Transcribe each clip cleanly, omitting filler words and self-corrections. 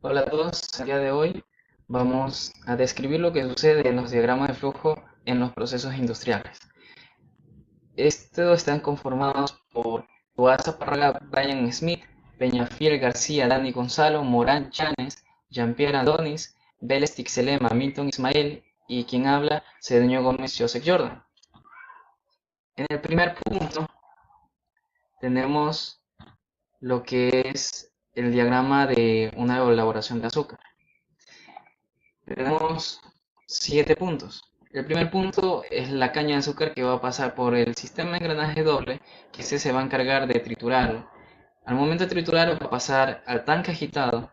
Hola a todos, el día de hoy vamos a describir lo que sucede en los diagramas de flujo en los procesos industriales. Estos están conformados por Tuasa Parraga, Brian Smith, Peñafiel García, Dani Gonzalo, Morán Chanes, Jean-Pierre Adonis, Vélez Tixelema, Milton Ismael y quien habla, Cedeño Gómez Joseph Jordan. En el primer punto tenemos lo que es el diagrama de una elaboración de azúcar. Tenemos 7 puntos. El primer punto es la caña de azúcar que va a pasar por el sistema de engranaje doble, que se va a encargar de triturarlo. Al momento de triturarlo va a pasar al tanque agitado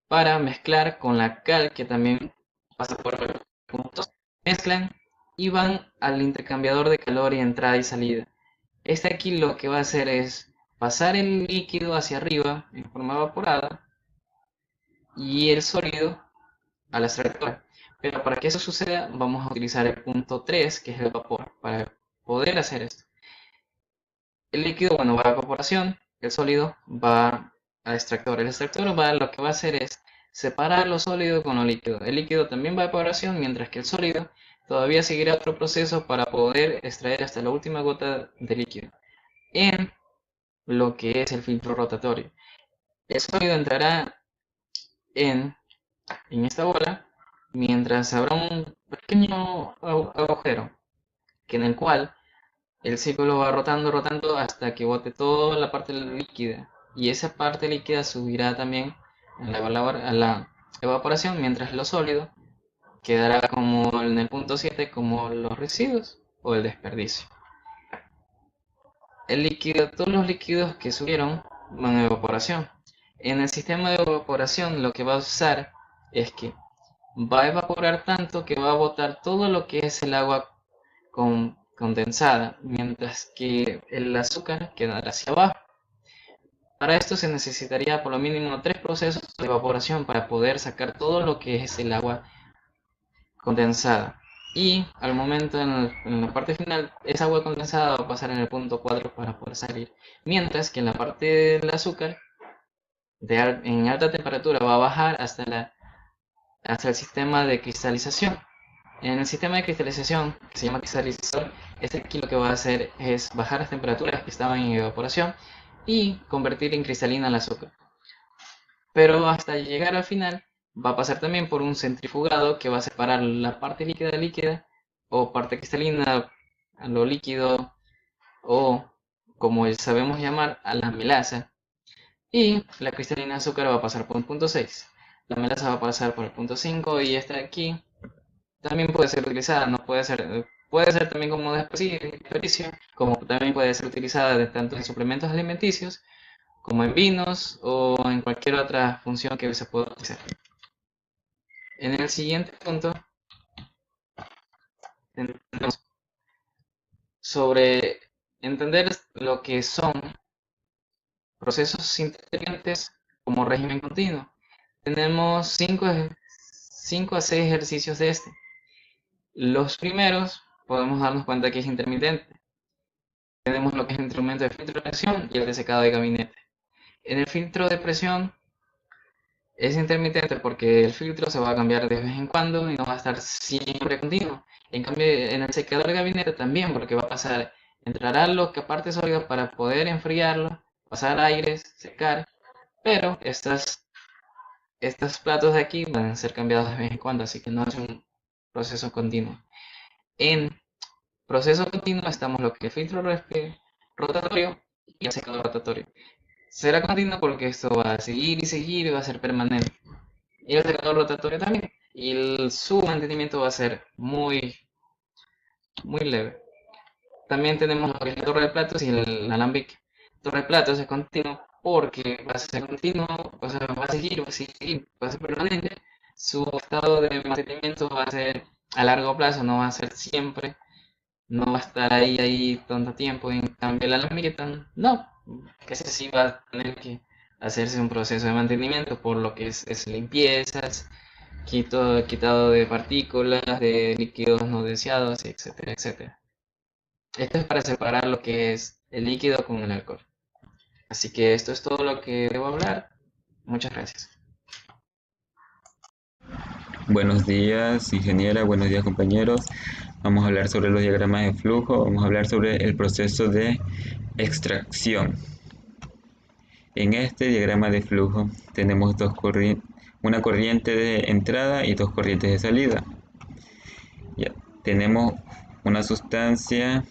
para mezclar con la cal que también pasa por el punto. Mezclan y van al intercambiador de calor y entrada y salida. Este aquí lo que va a hacer es pasar el líquido hacia arriba en forma evaporada y el sólido a la extractora. Pero para que eso suceda, vamos a utilizar el punto 3, que es el vapor, para poder hacer esto. El líquido, bueno, va a evaporación, el sólido va al extractor. El extractor lo que va a hacer es separar lo sólido con lo líquido. El líquido también va a evaporación, mientras que el sólido todavía seguirá otro proceso para poder extraer hasta la última gota de líquido en lo que es el filtro rotatorio. El sólido entrará en en esta bola, mientras habrá un pequeño agujero que en el cual el círculo va rotando, rotando hasta que bote toda la parte líquida y esa parte líquida subirá también a la evaporación, mientras lo sólido quedará como en el punto 7 como los residuos o el desperdicio. El líquido, todos los líquidos que subieron van a evaporación. En el sistema de evaporación lo que va a usar es que va a evaporar tanto que va a botar todo lo que es el agua condensada, mientras que el azúcar quedará hacia abajo. Para esto se necesitaría por lo mínimo 3 procesos de evaporación para poder sacar todo lo que es el agua condensada. Y al momento en la parte final, esa agua condensada va a pasar en el punto 4 para poder salir. Mientras que en la parte del azúcar, en alta temperatura, va a bajar hasta el sistema de cristalización. En el sistema de cristalización, que se llama cristalizador, este aquí lo que va a hacer es bajar las temperaturas que estaban en evaporación y convertir en cristalina el azúcar. Pero hasta llegar al final va a pasar también por un centrifugado que va a separar la parte líquida de líquida o parte cristalina a lo líquido o como sabemos llamar a la melaza, y la cristalina de azúcar va a pasar por el punto 6. La melaza va a pasar por el punto 5 y esta de aquí también puede ser utilizada, no puede ser también como desperdicio, como también puede ser utilizada tanto en suplementos alimenticios como en vinos o en cualquier otra función que se pueda utilizar. En el siguiente punto tenemos sobre entender lo que son procesos inteligentes como régimen continuo. Tenemos 5 a 6 ejercicios de este. Los primeros podemos darnos cuenta que es intermitente. Tenemos lo que es el instrumento de filtro de presión y el de secado de gabinete. En el filtro de presión es intermitente porque el filtro se va a cambiar de vez en cuando y no va a estar siempre continuo. En cambio, en el secador de gabinete también, porque va a pasar, entrará lo que aparte sólido para poder enfriarlo, pasar aires, secar, pero estos platos de aquí van a ser cambiados de vez en cuando, así que no es un proceso continuo. En proceso continuo estamos lo que es el filtro rotatorio y el secador rotatorio. Será continuo porque esto va a seguir y seguir y va a ser permanente. Y el secador rotatorio también. Y su mantenimiento va a ser muy, muy leve. También tenemos lo que es la torre de platos y el alambique. Torre de platos es continuo porque va a ser continuo, o sea, va a seguir, va a seguir, va a ser permanente. Su estado de mantenimiento va a ser a largo plazo, no va a ser siempre, no va a estar ahí tanto tiempo. En cambio, el alambique no, que ese sí va a tener que hacerse un proceso de mantenimiento por lo que es limpiezas, quitado de partículas, de líquidos no deseados, etcétera, etcétera. Esto es para separar lo que es el líquido con el alcohol. Así que esto es todo lo que debo hablar. Muchas gracias. Buenos días, ingeniera, buenos días, compañeros. Vamos a hablar sobre los diagramas de flujo, vamos a hablar sobre el proceso de extracción. En este diagrama de flujo tenemos una corriente de entrada y dos corrientes de salida. Ya, tenemos una sustancia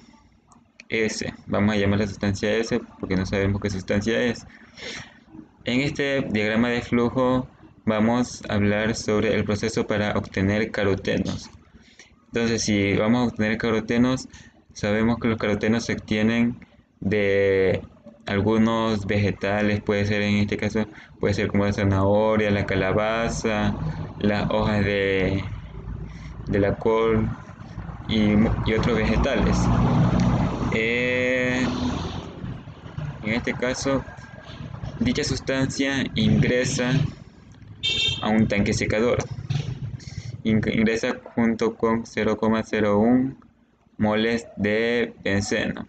S, vamos a llamarla sustancia S porque no sabemos qué sustancia es. En este diagrama de flujo vamos a hablar sobre el proceso para obtener carotenos. Entonces, si vamos a obtener carotenos, sabemos que los carotenos se obtienen de algunos vegetales, puede ser en este caso, puede ser como la zanahoria, la calabaza, las hojas de la col y otros vegetales. En este caso, dicha sustancia ingresa a un tanque secador. Ingresa junto con 0,01 moles de benceno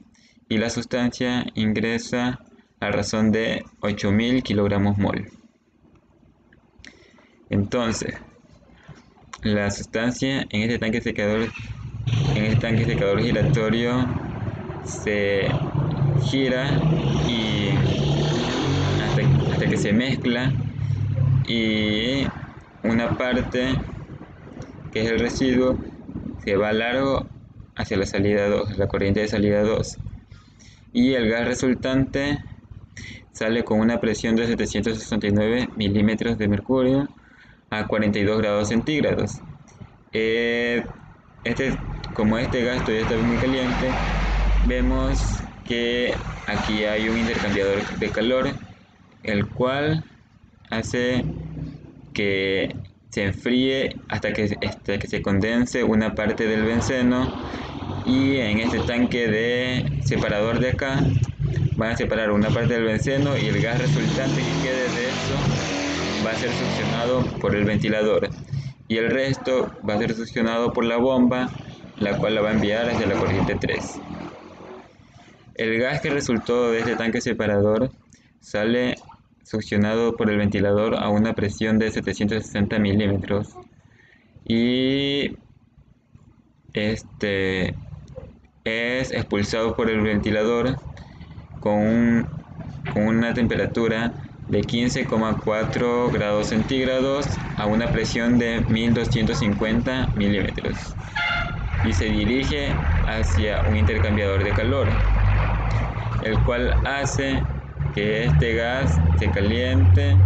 y la sustancia ingresa a razón de 8000 kilogramos mol. Entonces, la sustancia en este tanque secador giratorio se gira y hasta que se mezcla, y una parte que es el residuo se va largo hacia la salida 2, la corriente de salida 2, y el gas resultante sale con una presión de 769 milímetros de mercurio a 42 grados centígrados. Como este gas todavía está muy caliente, vemos que aquí hay un intercambiador de calor, el cual hace que se enfríe hasta que se condense una parte del benceno, y en este tanque de separador de acá van a separar una parte del benceno y el gas resultante que quede de eso va a ser succionado por el ventilador y el resto va a ser succionado por la bomba, la cual la va a enviar hacia la corriente 3. El gas que resultó de este tanque separador sale succionado por el ventilador a una presión de 760 milímetros y es expulsado por el ventilador con una temperatura de 15,4 grados centígrados a una presión de 1250 milímetros y se dirige hacia un intercambiador de calor, el cual hace que este gas se caliente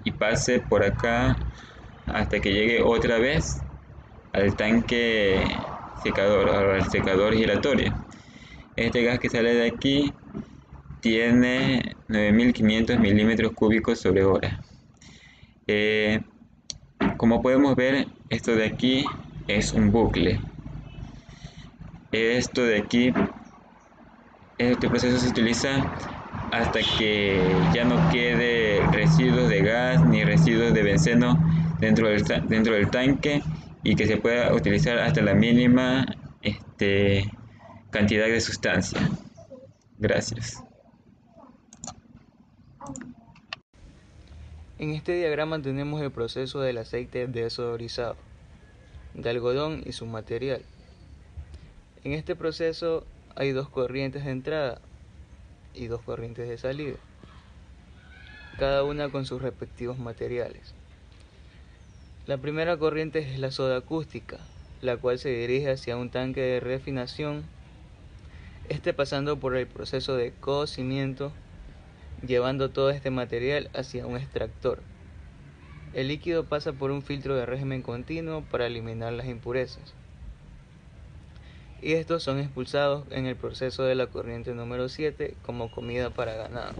y pase por acá hasta que llegue otra vez al tanque secador, al secador giratorio. Este gas que sale de aquí tiene 9500 milímetros cúbicos sobre hora. Como podemos ver, esto de aquí es un bucle. Esto de aquí, este proceso se utiliza hasta que ya no quede residuos de gas ni residuos de benceno dentro del tanque, y que se pueda utilizar hasta la mínima cantidad de sustancia. Gracias. En este diagrama tenemos el proceso del aceite desodorizado, de algodón y su material. En este proceso hay dos corrientes de entrada y dos corrientes de salida, cada una con sus respectivos materiales. La primera corriente es la soda acústica, la cual se dirige hacia un tanque de refinación, pasando por el proceso de cocimiento, llevando todo este material hacia un extractor. El líquido pasa por un filtro de régimen continuo para eliminar las impurezas, y estos son expulsados en el proceso de la corriente número 7 como comida para ganado.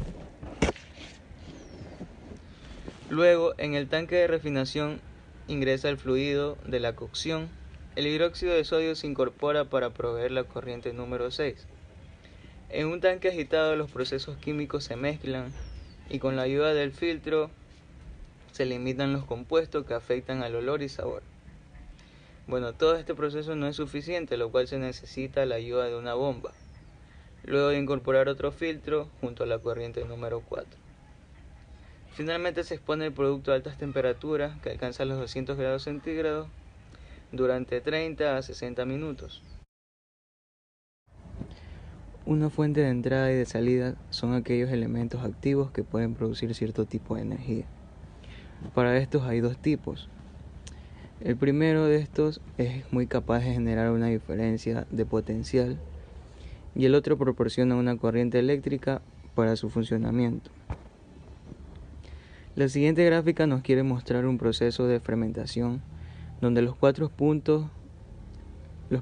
Luego, en el tanque de refinación ingresa el fluido de la cocción. El hidróxido de sodio se incorpora para proveer la corriente número 6. En un tanque agitado los procesos químicos se mezclan y con la ayuda del filtro se limitan los compuestos que afectan al olor y sabor. Bueno, todo este proceso no es suficiente, lo cual se necesita la ayuda de una bomba, luego de incorporar otro filtro junto a la corriente número 4. Finalmente se expone el producto a altas temperaturas que alcanzan los 200 grados centígrados durante 30 a 60 minutos. Una fuente de entrada y de salida son aquellos elementos activos que pueden producir cierto tipo de energía. Para estos hay dos tipos. El primero de estos es muy capaz de generar una diferencia de potencial y el otro proporciona una corriente eléctrica para su funcionamiento. La siguiente gráfica nos quiere mostrar un proceso de fermentación donde los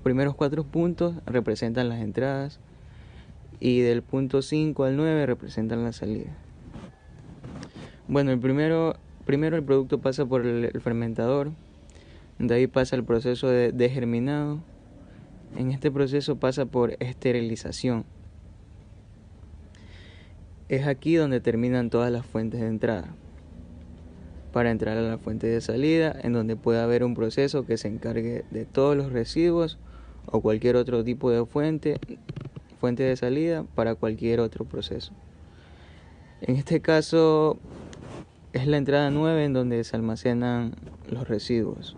primeros 4 puntos representan las entradas y del punto 5 al 9 representan las salidas. Bueno, primero el producto pasa por el fermentador, de ahí pasa el proceso de germinado. En este proceso pasa por esterilización. Es aquí donde terminan todas las fuentes de entrada, para entrar a la fuente de salida, en donde puede haber un proceso que se encargue de todos los residuos o cualquier otro tipo de fuente de salida para cualquier otro proceso. En este caso es la entrada 9 en donde se almacenan los residuos.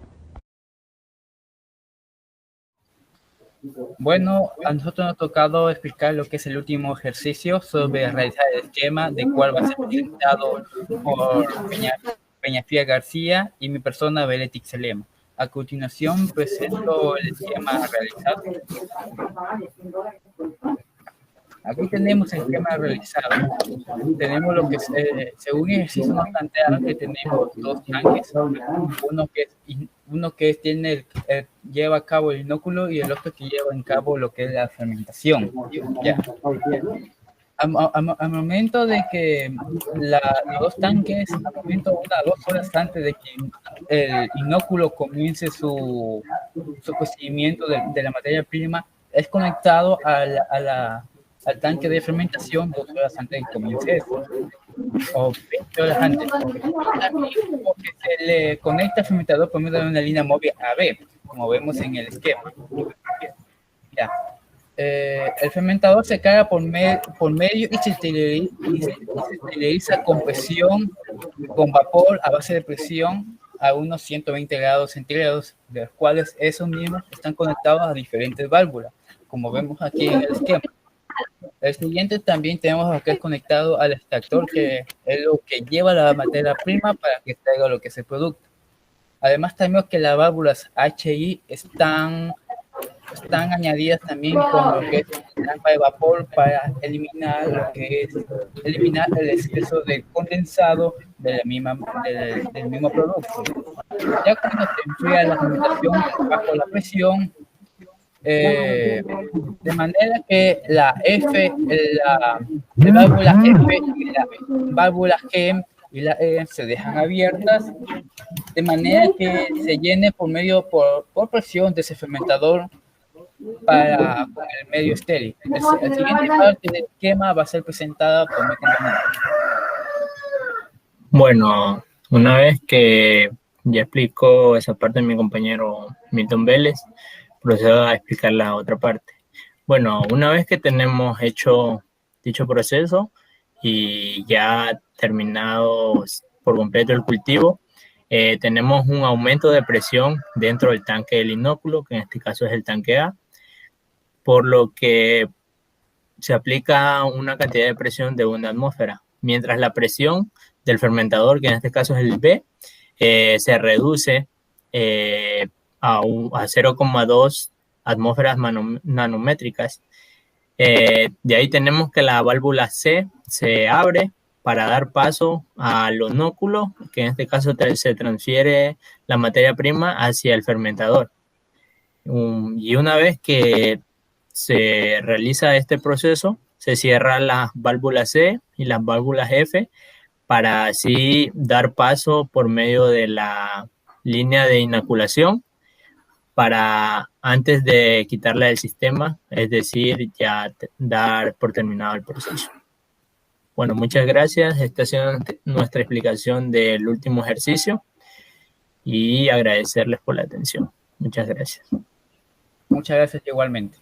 Bueno, a nosotros nos ha tocado explicar lo que es el último ejercicio sobre realizar el esquema, de cual va a ser presentado por Peñafía García y mi persona, Beletic Selema. A continuación presento el esquema realizado. Aquí tenemos el esquema realizado. Tenemos lo que según el ejercicio nos plantea que tenemos dos tanques, uno que lleva a cabo el inóculo y el otro que lleva a cabo lo que es la fermentación. Ya. Al momento de que los dos tanques, al momento 1 a 2 horas antes de que el inóculo comience su procedimiento de la materia prima, es conectado al tanque de fermentación 2 horas antes de que comience eso, o 20 horas antes, porque se le conecta al fermentador por medio de una línea móvil AB, como vemos en el esquema. Ya. El fermentador se carga por medio y se esteriliza con presión, con vapor a base de presión a unos 120 grados centígrados, de los cuales esos mismos están conectados a diferentes válvulas, como vemos aquí en el esquema. El siguiente también tenemos lo que es conectado al extractor, que es lo que lleva la materia prima para que extraiga lo que es el producto. Además tenemos que las válvulas HI están añadidas también con lo que es la trampa de vapor para eliminar el exceso de condensado del mismo producto. Ya cuando se enfría la fermentación bajo la presión, de manera que la válvula F y la válvula G y la E se dejan abiertas, de manera que se llene por presión de ese fermentador con el medio estéril. La siguiente parte del esquema va a ser presentada por mi compañero. Bueno, una vez que ya explicó esa parte de mi compañero Milton Vélez, procedo a explicar la otra parte. Bueno, una vez que tenemos hecho dicho proceso y ya terminado por completo el cultivo, tenemos un aumento de presión dentro del tanque del inóculo, que en este caso es el tanque A, por lo que se aplica una cantidad de presión de 1 atmósfera, mientras la presión del fermentador, que en este caso es el B, se reduce a 0,2 atmósferas nanométricas. De ahí tenemos que la válvula C se abre para dar paso al inóculo, que en este caso se transfiere la materia prima hacia el fermentador. Y una vez que se realiza este proceso, se cierran las válvulas C y las válvulas F para así dar paso por medio de la línea de inoculación para antes de quitarla del sistema, es decir, ya dar por terminado el proceso. Bueno, muchas gracias. Esta ha sido nuestra explicación del último ejercicio y agradecerles por la atención. Muchas gracias. Muchas gracias igualmente.